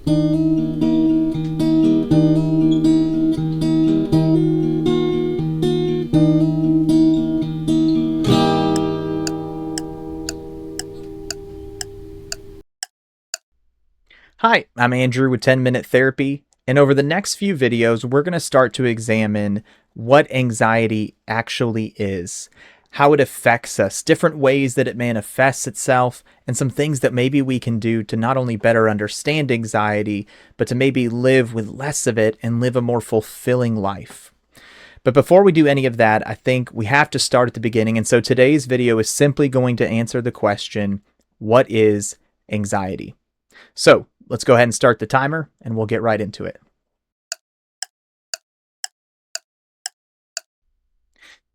Hi, I'm Andrew with 10 Minute Therapy, and over the next few videos, we're going to start to examine what anxiety actually is, how it affects us, different ways that it manifests itself, and some things that maybe we can do to not only better understand anxiety, but to maybe live with less of it and live a more fulfilling life. But before we do any of that, I think we have to start at the beginning, and so today's video is simply going to answer the question, what is anxiety? So let's go ahead and start the timer and we'll get right into it.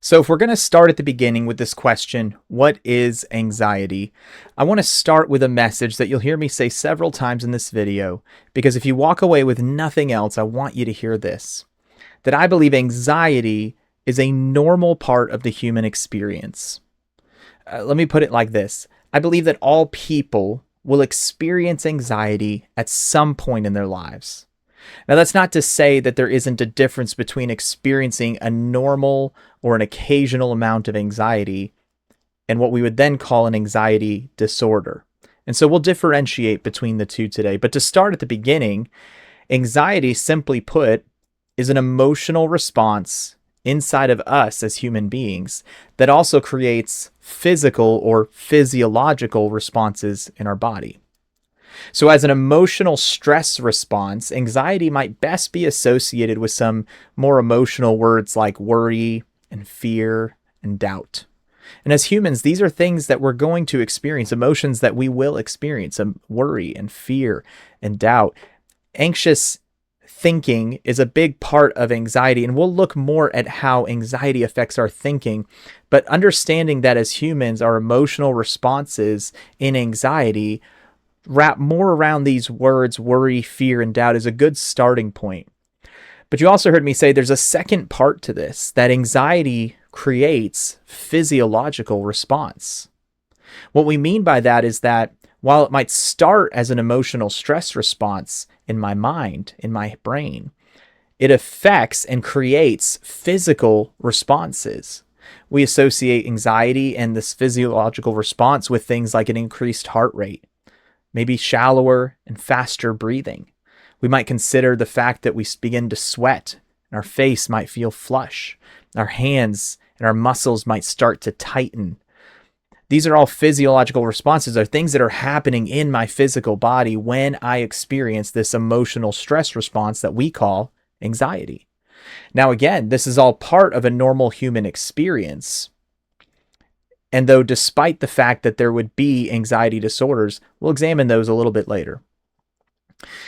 So if we're going to start at the beginning with this question, what is anxiety? I want to start with a message that you'll hear me say several times in this video, because if you walk away with nothing else, I want you to hear this, that I believe anxiety is a normal part of the human experience. Let me put it like this. I believe that all people will experience anxiety at some point in their lives. Now, that's not to say that there isn't a difference between experiencing a normal or an occasional amount of anxiety and what we would then call an anxiety disorder. And so we'll differentiate between the two today. But to start at the beginning, anxiety, simply put, is an emotional response inside of us as human beings that also creates physical or physiological responses in our body. So as an emotional stress response, anxiety might best be associated with some more emotional words like worry and fear and doubt. And as humans, these are things that we're going to experience, emotions that we will experience, worry and fear and doubt. Anxious thinking is a big part of anxiety, and we'll look more at how anxiety affects our thinking. But understanding that as humans, our emotional responses in anxiety wrap more around these words, worry, fear, and doubt, is a good starting point. But you also heard me say there's a second part to this, that anxiety creates physiological response. What we mean by that is that while it might start as an emotional stress response in my mind, in my brain, it affects and creates physical responses. We associate anxiety and this physiological response with things like an increased heart rate, maybe shallower and faster breathing. We might consider the fact that we begin to sweat and our face might feel flush. Our hands and our muscles might start to tighten. These are all physiological responses, are things that are happening in my physical body when I experience this emotional stress response that we call anxiety. Now, again, this is all part of a normal human experience. And though despite the fact that there would be anxiety disorders, we'll examine those a little bit later.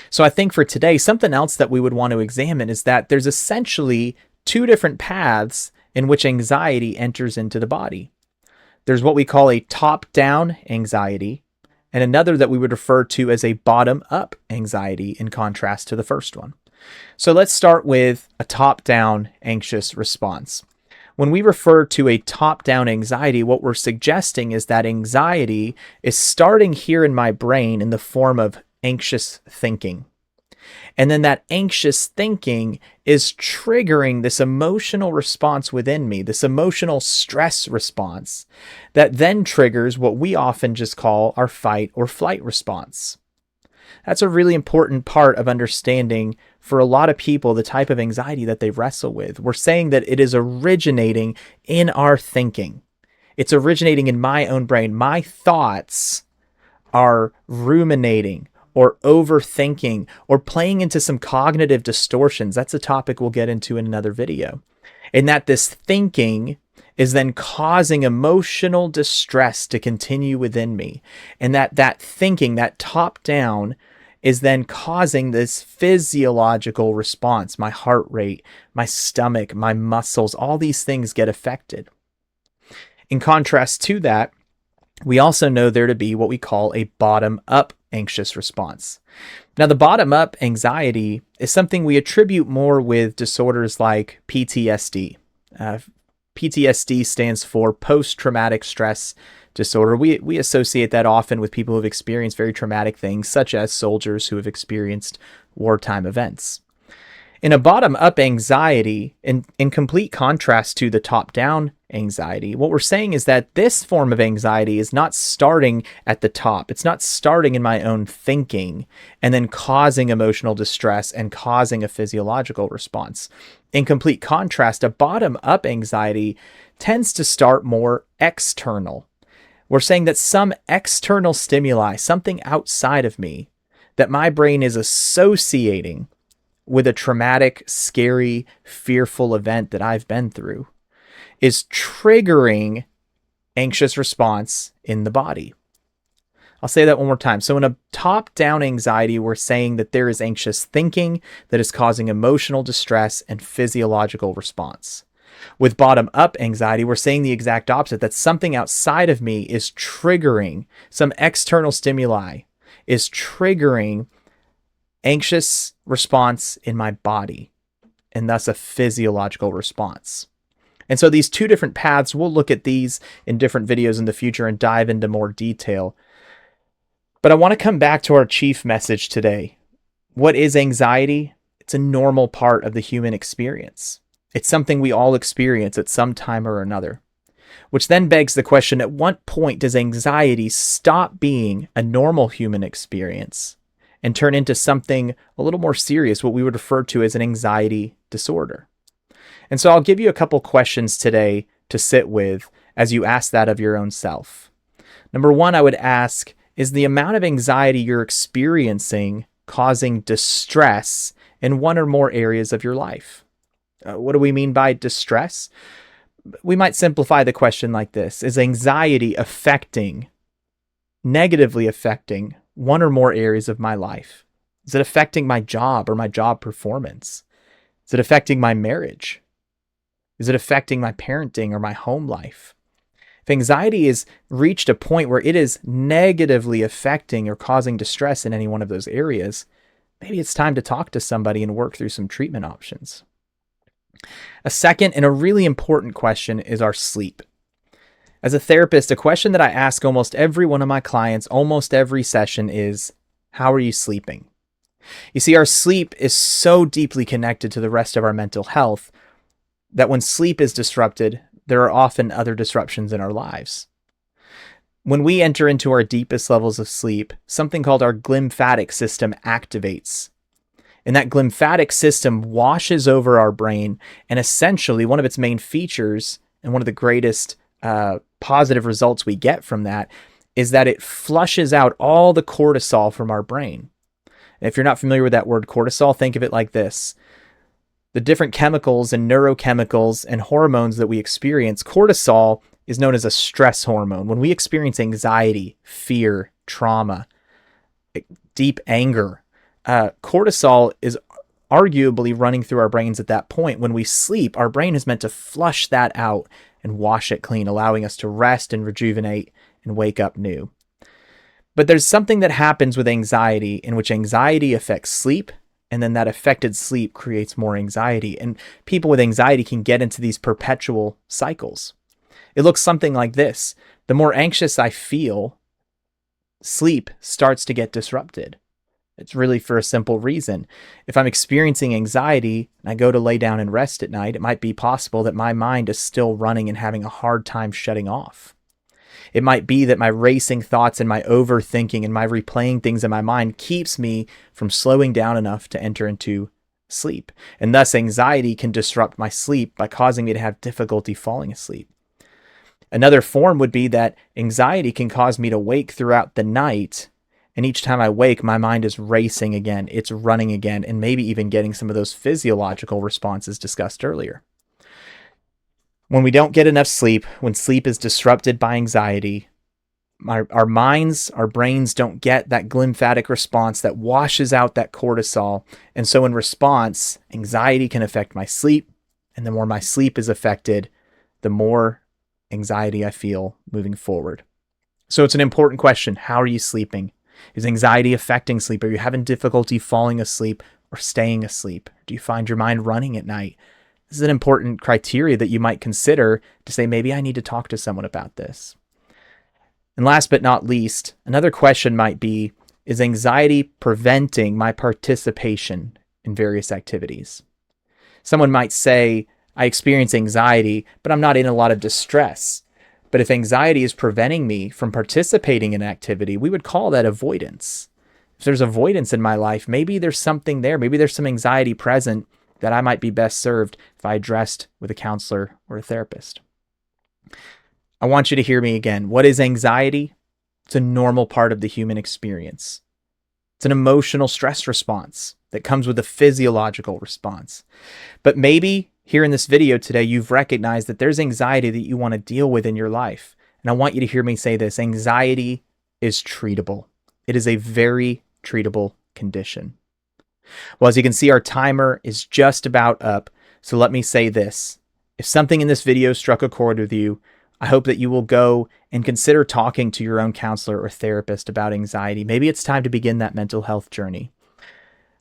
So I think for today, something else that we would want to examine is that there's essentially two different paths in which anxiety enters into the body. There's what we call a top-down anxiety, and another that we would refer to as a bottom-up anxiety in contrast to the first one. So let's start with a top-down anxious response. When we refer to a top-down anxiety, what we're suggesting is that anxiety is starting here in my brain in the form of anxious thinking. And then that anxious thinking is triggering this emotional response within me, this emotional stress response that then triggers what we often just call our fight or flight response. That's a really important part of understanding for a lot of people the type of anxiety that they wrestle with. We're saying that it is originating in our thinking. It's originating in my own brain. My thoughts are ruminating or overthinking or playing into some cognitive distortions. That's a topic we'll get into in another video. And that this thinking is then causing emotional distress to continue within me. And that thinking, that top down, is then causing this physiological response. My heart rate, my stomach, my muscles, all these things get affected. In contrast to that, we also know there to be what we call a bottom-up anxious response. Now, the bottom-up anxiety is something we attribute more with disorders like PTSD. PTSD stands for post-traumatic stress disorder. We associate that often with people who have experienced very traumatic things, such as soldiers who have experienced wartime events. In a bottom-up anxiety, in complete contrast to the top-down anxiety, what we're saying is that this form of anxiety is not starting at the top. It's not starting in my own thinking and then causing emotional distress and causing a physiological response. In complete contrast, a bottom-up anxiety tends to start more external. We're saying that some external stimuli, something outside of me, that my brain is associating with a traumatic, scary, fearful event that I've been through, is triggering anxious response in the body. I'll say that one more time. So in a top-down anxiety, we're saying that there is anxious thinking that is causing emotional distress and physiological response. With bottom-up anxiety, we're saying the exact opposite, that something outside of me is triggering, some external stimuli is triggering anxious response in my body, and thus a physiological response. And so these two different paths, we'll look at these in different videos in the future and dive into more detail. But I want to come back to our chief message today. What is anxiety? It's a normal part of the human experience. It's something we all experience at some time or another. Which then begs the question, at what point does anxiety stop being a normal human experience and turn into something a little more serious, what we would refer to as an anxiety disorder? And so I'll give you a couple questions today to sit with as you ask that of your own self. Number one, I would ask, is the amount of anxiety you're experiencing causing distress in one or more areas of your life? What do we mean by distress? We might simplify the question like this. Is anxiety negatively affecting one or more areas of my life? Is it affecting my job or my job performance? Is it affecting my marriage? Is it affecting my parenting or my home life? If anxiety has reached a point where it is negatively affecting or causing distress in any one of those areas, maybe it's time to talk to somebody and work through some treatment options. A second and a really important question is our sleep. As a therapist, a question that I ask almost every one of my clients, almost every session is, how are you sleeping? You see, our sleep is so deeply connected to the rest of our mental health that when sleep is disrupted, there are often other disruptions in our lives. When we enter into our deepest levels of sleep, something called our glymphatic system activates. And that glymphatic system washes over our brain, and essentially one of its main features and one of the greatest positive results we get from that is that it flushes out all the cortisol from our brain. And if you're not familiar with that word cortisol, think of it like this. The different chemicals and neurochemicals and hormones that we experience, cortisol is known as a stress hormone. When we experience anxiety, fear, trauma, deep anger, cortisol is arguably running through our brains at that point. When we sleep, our brain is meant to flush that out and wash it clean, allowing us to rest and rejuvenate and wake up new. But there's something that happens with anxiety in which anxiety affects sleep, and then that affected sleep creates more anxiety. And people with anxiety can get into these perpetual cycles. It looks something like this. The more anxious I feel, sleep starts to get disrupted. It's really for a simple reason. If I'm experiencing anxiety and I go to lay down and rest at night, it might be possible that my mind is still running and having a hard time shutting off. It might be that my racing thoughts and my overthinking and my replaying things in my mind keeps me from slowing down enough to enter into sleep. And thus anxiety can disrupt my sleep by causing me to have difficulty falling asleep. Another form would be that anxiety can cause me to wake throughout the night. And each time I wake, my mind is racing again, it's running again, and maybe even getting some of those physiological responses discussed earlier. When we don't get enough sleep, when sleep is disrupted by anxiety, our minds, our brains don't get that glymphatic response that washes out that cortisol. And so in response, anxiety can affect my sleep. And the more my sleep is affected, the more anxiety I feel moving forward. So it's an important question. How are you sleeping? Is anxiety affecting sleep? Are you having difficulty falling asleep or staying asleep? Do you find your mind running at night? This is an important criteria that you might consider to say, maybe I need to talk to someone about this. And last but not least, another question might be, is anxiety preventing my participation in various activities? Someone might say, I experience anxiety, but I'm not in a lot of distress. But if anxiety is preventing me from participating in an activity, we would call that avoidance. If there's avoidance in my life, maybe there's something there. Maybe there's some anxiety present that I might be best served if I addressed with a counselor or a therapist. I want you to hear me again. What is anxiety? It's a normal part of the human experience. It's an emotional stress response that comes with a physiological response. But maybe here in this video today, you've recognized that there's anxiety that you want to deal with in your life. And I want you to hear me say this. Anxiety is treatable. It is a very treatable condition. Well, as you can see, our timer is just about up. So let me say this. If something in this video struck a chord with you, I hope that you will go and consider talking to your own counselor or therapist about anxiety. Maybe it's time to begin that mental health journey.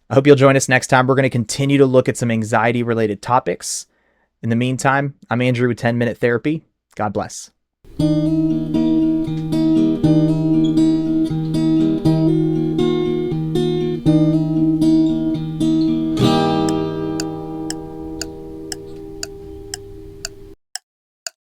I hope you'll join us next time. We're going to continue to look at some anxiety-related topics. In the meantime, I'm Andrew with 10 Minute Therapy. God bless.